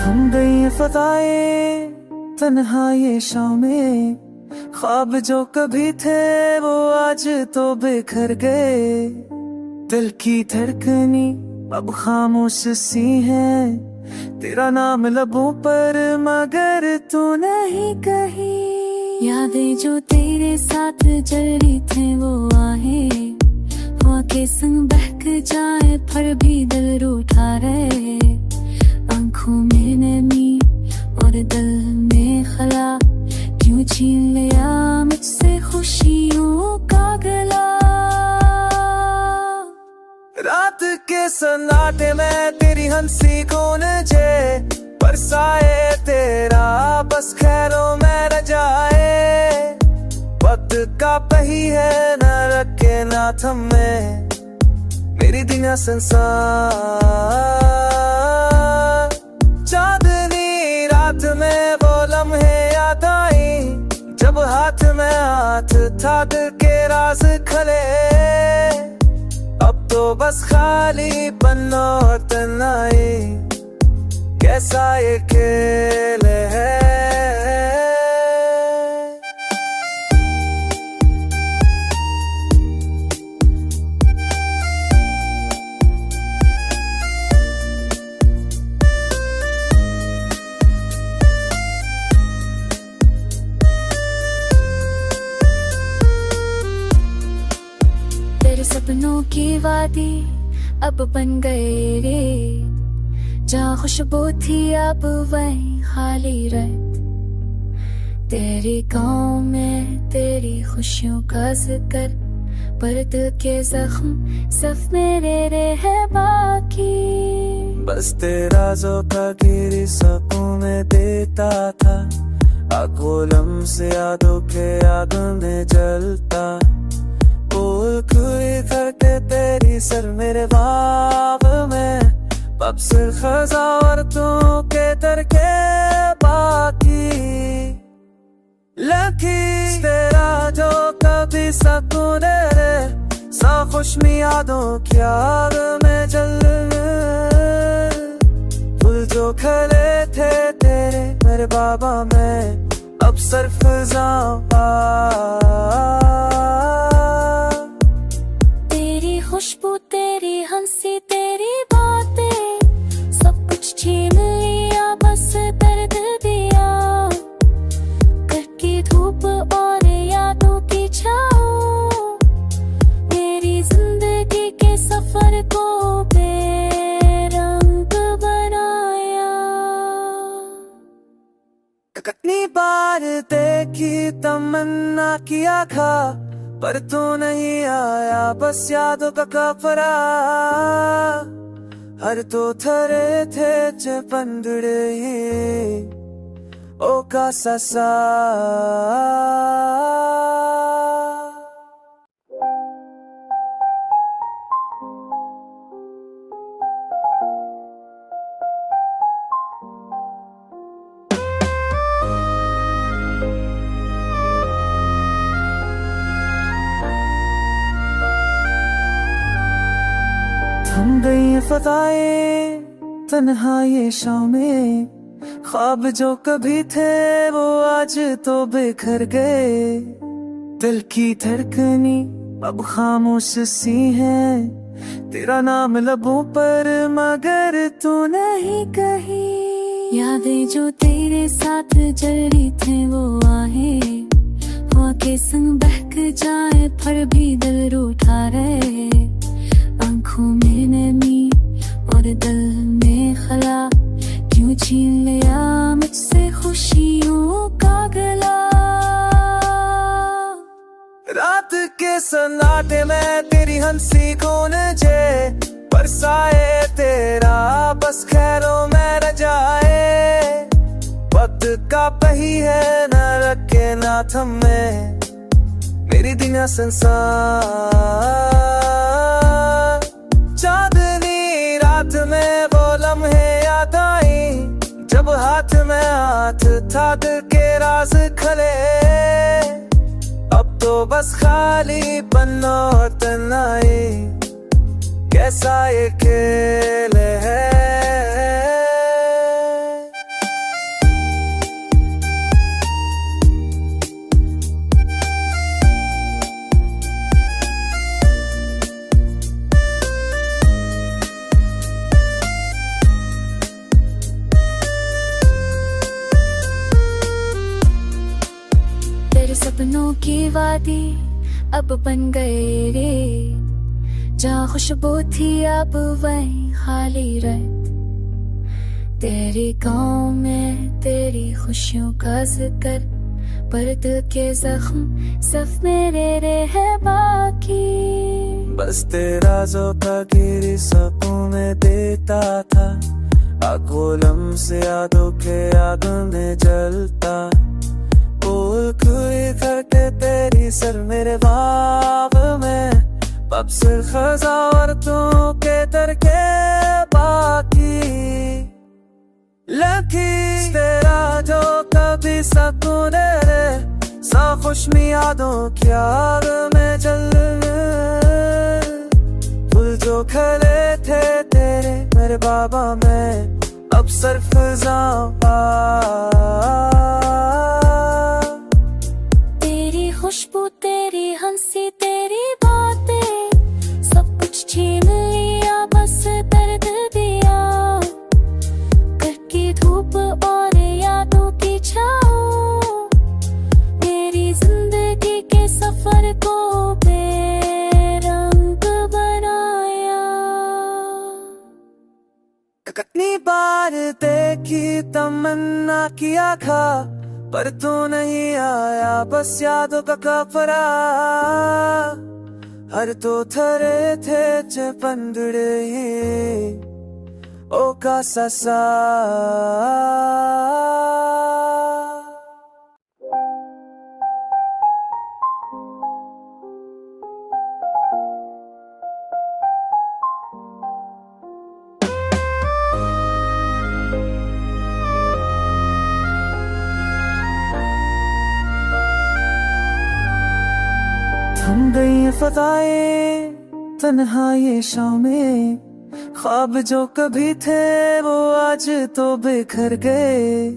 थम गई फताएं तन्हा ये शामें, ख्वाब जो कभी थे वो आज तो बिखर गए। दिल की धड़कनी अब खामोश सी है, तेरा नाम लबों पर मगर तू नहीं कहीं। यादें जो तेरे साथ जल रही थे वो आहे, हवा के संग बहक जाए पर भी दिल रूठा रहे। आंखों में नमी और दिल में खला, क्यों छीन लिया मुझसे खुशियों का गला। रात के सन्नाटे में तेरी हंसी गूंजे, बरसाए तेरा बस खैरों में न जाए। वक्त का पही है न रखे ना थमे, मेरी दुनिया संसार। चांदनी रात में वो लम्हे याद आई, जब हाथ में हाथ था दिल के राज खले। अब तो बस खाली पन्ना और तन्हाई, कैसा ये खेल है। तेरे सपनों की वादी अब बन गए रे, जहाँ खुशबू थी अब वहीं खाली रहे। तेरे गाँव में तेरी खुशियों का जिक्र, पर दिल के जख्म सिर्फ मेरे रे है बाकी। बस तेरा जोका गिरी सपनों में देता था, आगोलम से यादों के आग में जलता। करके तेरी सर मेरे बाब में, अब सिर्फ खजावरतों के तरके बाकी। लकी तेरा जो कभी सकून रे, सा खुशमी यादों की आग में जल। फूल जो खिले थे तेरे मेरे बाबा में, अब सिर्फ खजां। खुशबू तेरी हंसी तेरी बातें, सब कुछ छीन लिया बस दर्द दिया। घर की धूप और यादों की छाँव, मेरी जिंदगी के सफर को बेरंग बनाया। कितनी बार देखी तमन्ना किया था, पर तू नहीं आया बस यादों का कपड़ा। हर तो थरे थे चपंदड़े ओ का ससा। थम गई फताएं तन्हा ये शामें, ख्वाब जो कभी थे वो आज तो बिखर गए। दिल की धड़कनी अब खामोश सी है, तेरा नाम लबों पर मगर तू नहीं कहीं। यादें जो तेरे साथ जल रही थे वो आहे, हवा के संग बहक जाए पर भी दिल रूठा रहे। आंखों में नमी और दिल में खला, क्यों छीन लिया मुझसे खुशियों का गला। रात के सन्नाटे में तेरी हंसी गूंजे, बरसाए तेरा बस खैरों में न जाए। वक्त का पही है न रखे ना थमे, मेरी दुनिया संसार। चांदनी रात में वो लम्हे याद आई, जब हाथ में हाथ था दिल के राज खले। अब तो बस खाली पन्ना और तन्हाई, कैसा ये खेल है। वादी अब बन गए रे, जहाँ खुशबू थी अब वहीं खाली रह। तेरे गाँव में तेरी खुशियों का जिक्र, पर दिल के जख्म सिर्फ मेरे रे है बाकी। बस तेरा जो तकदीर सपनों में देता था, आकोलम से यादों के आग में जलता। बोल कोई करके तेरी सर मेरे बाब में, अब सिर्फ खजावरतों के तरके बाकी। लकी तेरा जो कभी सकून रे, सा खुशमी यादों की आग में जल। फूल जो खिले थे तेरे मेरे बाबा में, अब सिर्फ तेरी खुशबू तेरी हंसी तेरी बातें, सब कुछ छीन लिया बस दर्द दिया। घर की धूप और यादों की छाँव, मेरी जिंदगी के सफर को बेरंग बनाया। कितनी बार देखी तमन्ना किया था, पर तू नहीं आया बस यादों का कपड़ा। हर तो थरे थे चपंदड़े ओ का ससा। थम गई फताएं तन्हा ये शामें, ख्वाब जो कभी थे वो आज तो बिखर गए।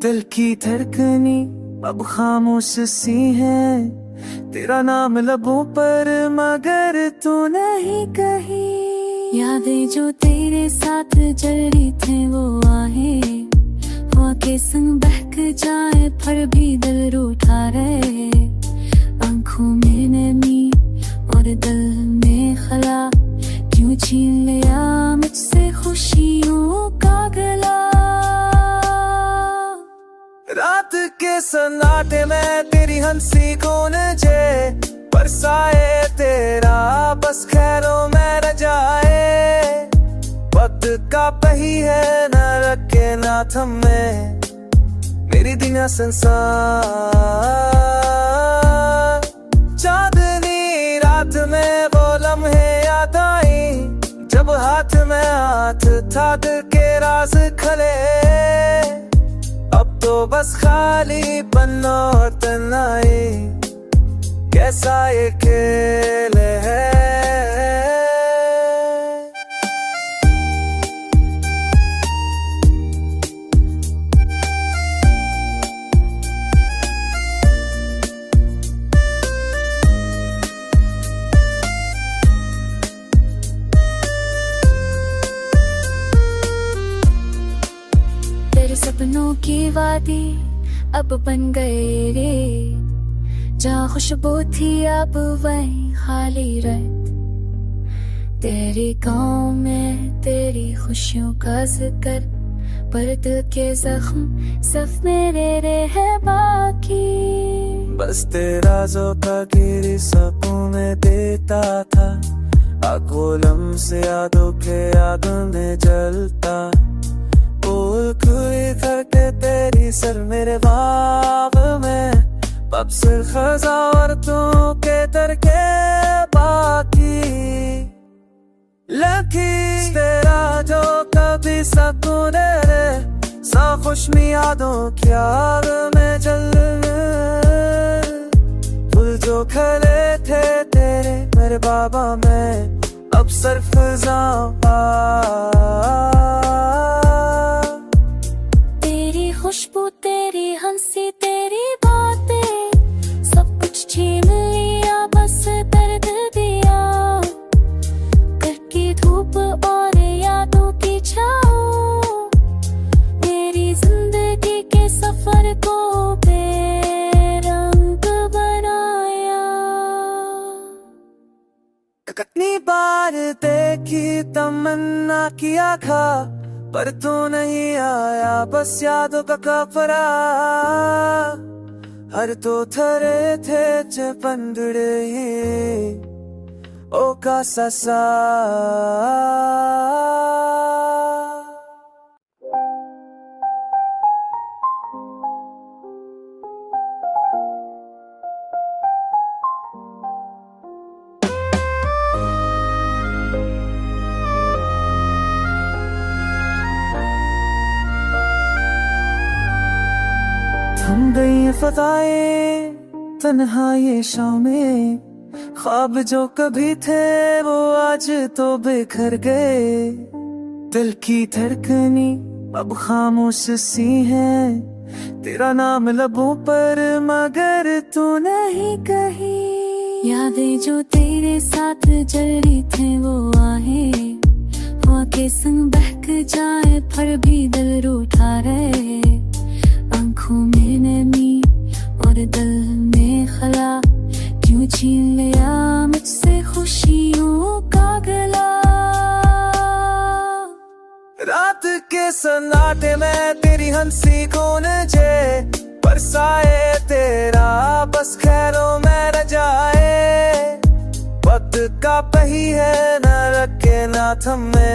दिल की धड़कनी अब खामोश सी है, तेरा नाम लबों पर मगर तू नहीं कही। यादें जो तेरे साथ जल रही थे वो आहे, हवा के संग बहक जाए पर भी दिल रूठा रहे। आंखों में नमी और दिल में खला, क्यों छीन लिया मुझसे खुशियों का गला। रात के सन्नाटे में तेरी हंसी गूंजे, बरसाए तेरा बस खैरों में न जाए। वक्त का पही है न रखे ना थमे, मेरी दुनिया संसार। चांदनी रात में वो लम्हे याद आई, जब हाथ में हाथ था दिल के राज खले। अब तो बस खाली पन्ना और तन्हाई, कैसा ये खेल है। सपनों की वादी अब बन गए रे, जहाँ खुशबू थी अब वहीं खाली रह। तेरे गाँव में तेरी खुशियों का जिक्र, पर दिल के जख्म सिर्फ मेरे रे है बाकी। बस तेरा जो तकदीर सपनों में देता था, आकोलम से यादों के आग में जलता। बोल कोई करके तेरी सर मेरे बाब में, अब सिर्फ खजावरतों के तरके बाकी। लकी तेरा जो कभी सकून रे, सा खुशमी यादों की आग में जल। फूल जो खिले थे तेरे मेरे बाबा में, अब सिर्फ खुशबू तेरी हंसी तेरी बातें, सब कुछ छीन लिया बस दर्द दिया। घर की धूप और यादों की छाँव, मेरी जिंदगी के सफर को बेरंग बना। देखी तमन्ना किया था, पर तू नहीं आया, बस यादों का कपड़ा। हर तो थरे थे चे पंदड़े ओ का ससा। थम गई फताएं तन्हा ये शामें, ख्वाब जो कभी थे वो आज तो बिखर गए। दिल की धड़कनी अब खामोश सी है, तेरा नाम लबों पर मगर तू नहीं कही। यादें जो तेरे साथ जरी थे वो आहे, हवा के संग बहक जाए पर भी दिल रूठा रहे। आंखों में नमी और दिल में खला, क्यों छीन लिया मुझसे खुशियों का गला। रात के सन्नाटे में तेरी हंसी कौन जे, बरसाए तेरा बस खैरों में न जाए। वक्त का पही है न रखे ना थमे,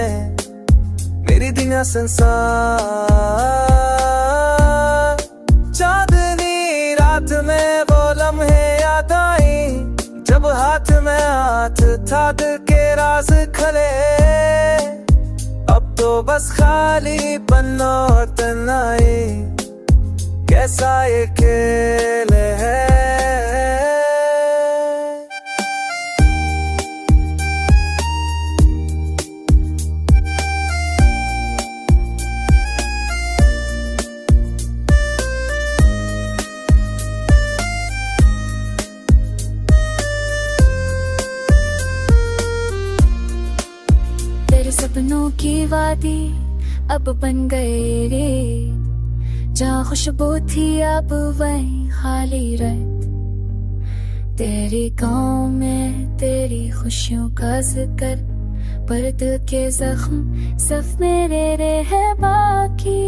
मेरी दुनिया संसार। चांदनी रात में वो लम्हे याद आई, जब हाथ में हाथ था दिल के राज खले। अब तो बस खाली पन्नों और तन्हाई, कैसा ये खेल है। तेरे सपनों की वादी अब बन गए रे, जहाँ खुशबू थी अब वहीं खाली रह। तेरी गाँव में तेरी खुशियों का जिक्र, पर दिल के जख्म सिर्फ मेरे रह बाकी।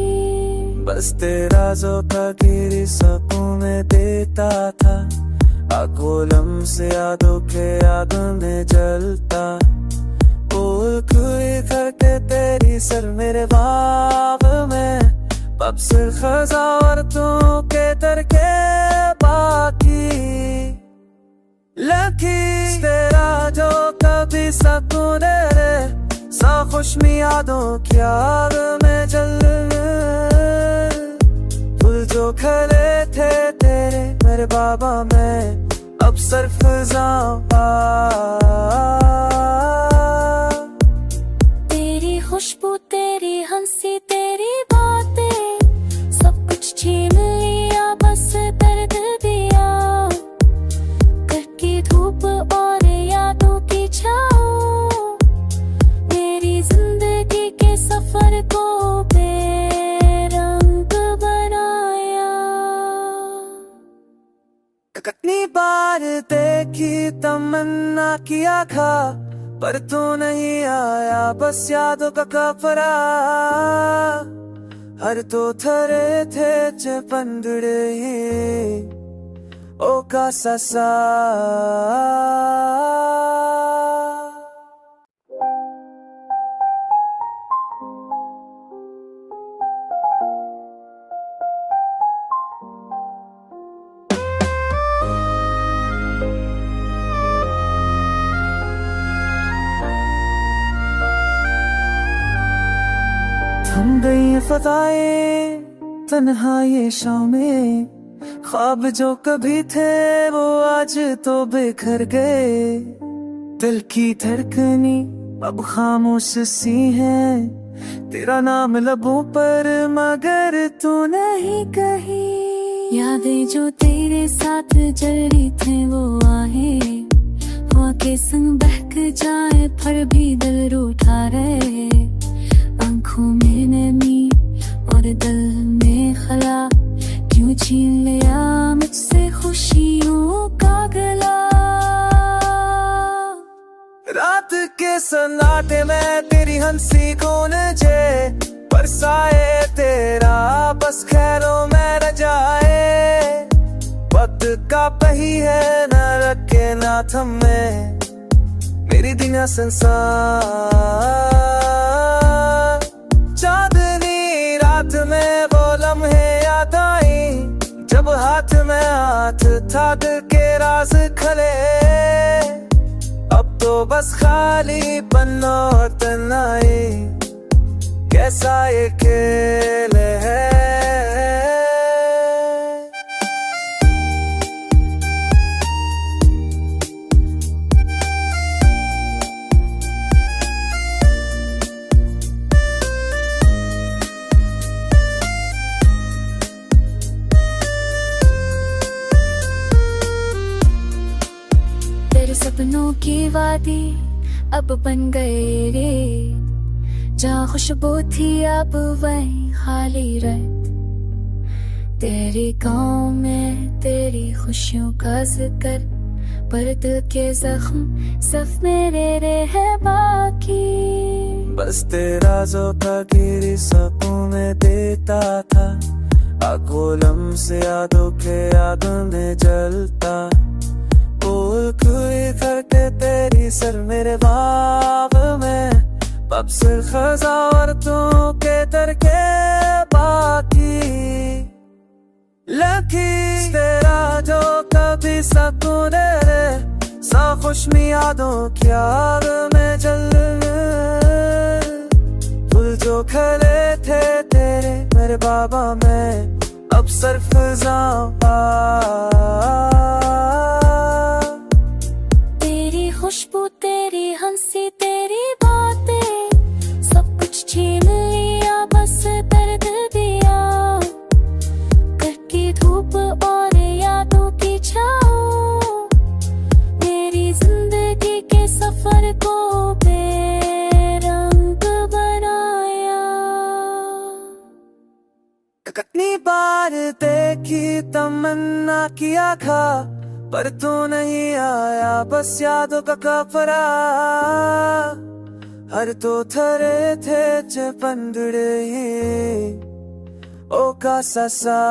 बस तेरा जो तकदीर सपनों में देता था, आगोलम से यादों के आग में जलता। करके तेरी सर मेरे बाब में, अब सिर्फ खजावरतों के तरके बाकी। लकी तेरा जो कभी सकून रे, सा खुशमी यादों की आग में जल। फूल जो खिले थे तेरे मेरे बाबा में, अब सिर्फ खजावा। खुशबू तेरी हंसी तेरी बातें, सब कुछ छीन लिया बस दर्द दिया। घर की धूप और यादों की छाँव, मेरी जिंदगी के सफर को बेरंग बनाया। कितनी बार देखी तमन्ना किया था, पर तू नहीं आया, बस यादों का कपड़ा। हर तो थरे थे चे पंदड़े ओ का ससा। थम गई फताएं तन्हा ये शामें, ख्वाब जो कभी थे वो आज तो बिखर गए। दिल की धड़कनी अब खामोश सी है, तेरा नाम लबों पर मगर तू नहीं कही। यादें जो तेरे साथ जरी थे वो आहे, हवा के संग बहक जाए पर भी दिल रूठा रहे। आंखों में नमी और दिल में खला, क्यों छीन लिया मुझसे खुशियों का गला। रात के सन्नाटे हंसी गूंजे बरसाए तेरा बस खैरों में न जाए। वक्त का पहिया है न रखे ना थमे मेरी दुनिया संसार। चांदनी रात में वो लम्हे याद आई जब हाथ में हाथ था दिल के राज खले। अब तो बस खाली पन्ना और तन्हाई कैसा ये खेल है। तेरे सपनों की वादी अब बन गए रे, जहाँ खुशबू थी अब वहीं खाली रह। तेरे गाँव में तेरी खुशियों का जिक्र पर दिल के जख्म सिर्फ मेरे रह बाकी। बस तेरा जोता गिरी सपनों में देता था, आगोलम से यादों के आग में जलता। करके तेरी सर मेरे बाब में अब सिर्फ खजावरतों के तरके बाकी। लकी तेरा जो कभी सकून रे सा खुशमी यादों की आग में जल। फूल जो खिले थे तेरे मेरे बाबा में अब सिर्फ खुशबू तेरी हंसी तेरी बातें सब कुछ छीन लिया बस दर्द दिया। कड़की धूप और यादों की छाँव मेरी जिंदगी के सफर को बेरंग बनाया। कितनी बार देखी तमन्ना किया था पर तू नहीं आया बस यादों का कपड़ा। हर तो थरे थे चे पंदड़े ओ का ससा।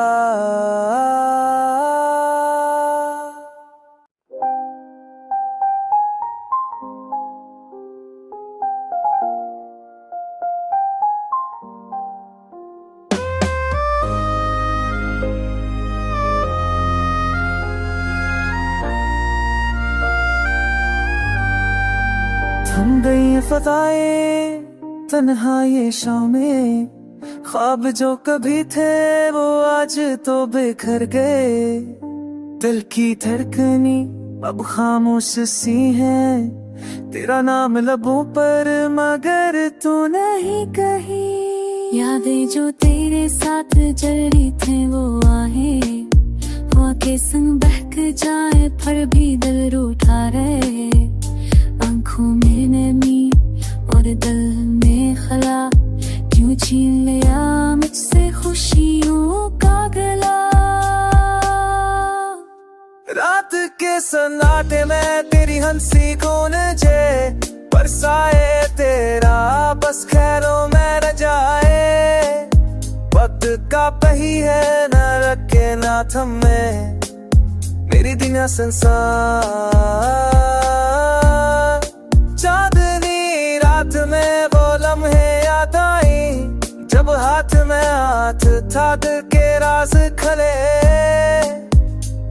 थम गई फ़ज़ाएं तन्हा ये शामें, ख्वाब जो कभी थे वो आज तो बिखर गए। दिल की धड़कनी अब खामोश सी है, तेरा नाम लबों पर मगर तू नहीं कही। यादें जो तेरे साथ जड़ी थे वो आहे हवा के संग बहक जाए पर भी दिल रूठा रहे। आँखों में नमी और दिल में खला क्यों छीन लिया मुझसे खुशियों का गला। रात के सन्नाटे में तेरी हंसी गूंजे बरसाए तेरा बस खैरों में न जाए। वक्त का पहिया है न रखे ना थमे मेरी दुनिया संसार। चांदनी रात में वो लम्हे याद आई जब हाथ में हाथ था दिल के राज खले।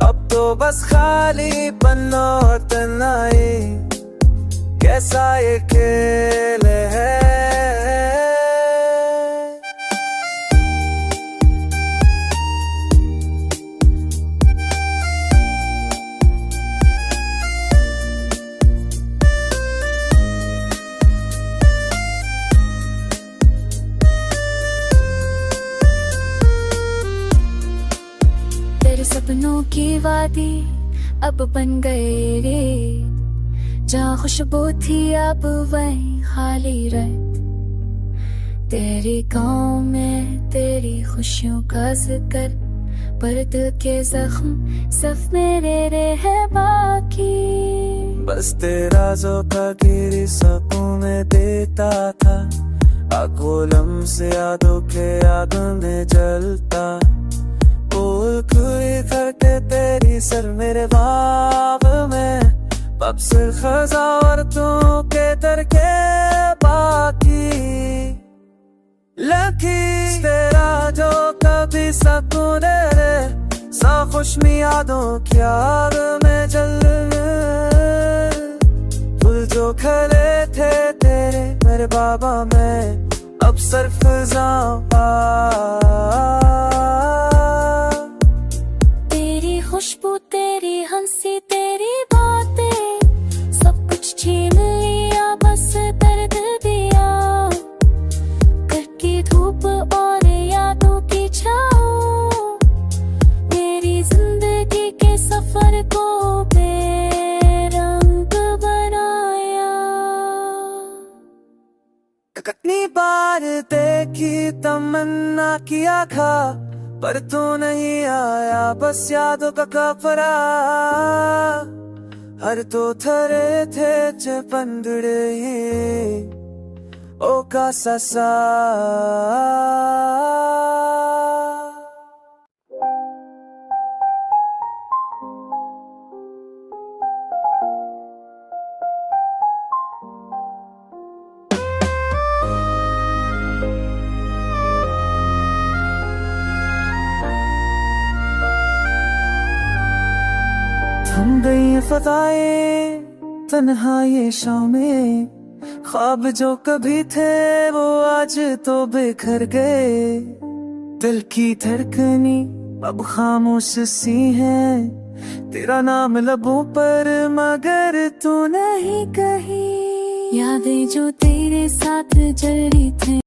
अब तो बस खाली पन्ना और तन्हाई कैसा ये खेल है। तेरे सपनों की वादी अब बन गए रे, जहाँ खुशबू थी अब वहीं खाली रह। तेरे गाँव में तेरी खुशियों का जिक्र पर दिल के जख्म सिर्फ मेरे रह बाकी। बस तेरा ज़ोका गिरी सपनों में देता था, आकोलम से यादों के आग में जलता। बोल कोई करके तेरी सर मेरे बाब में, अब सिर्फ खजावरतों के तरके बाकी। लकी तेरा जो कभी सकून रे, सा खुशमी यादों की आग में जल। फूल जो खिले थे तेरे मेरे बाबा में, अब सिर्फ तेरी खुशबू तेरी हंसी तेरी बातें, सब कुछ छीन लिया बस दर्द दिया। घर की धूप और यादों की छाँव, मेरी जिंदगी के सफर को बेरंग बनाया। कितनी बार देखी तमन्ना किया था, पर तू नहीं आया बस यादों का कपड़ा। हर तो थरे थे चपंदड़े ओ का ससा। थम गई फ़ज़ाएं तन्हा ये शामें, ख्वाब जो कभी थे वो आज तो बिखर गए। दिल की धड़कनी अब खामोश सी है, तेरा नाम लबों पर मगर तू नहीं कही। यादें जो तेरे साथ जड़ी थी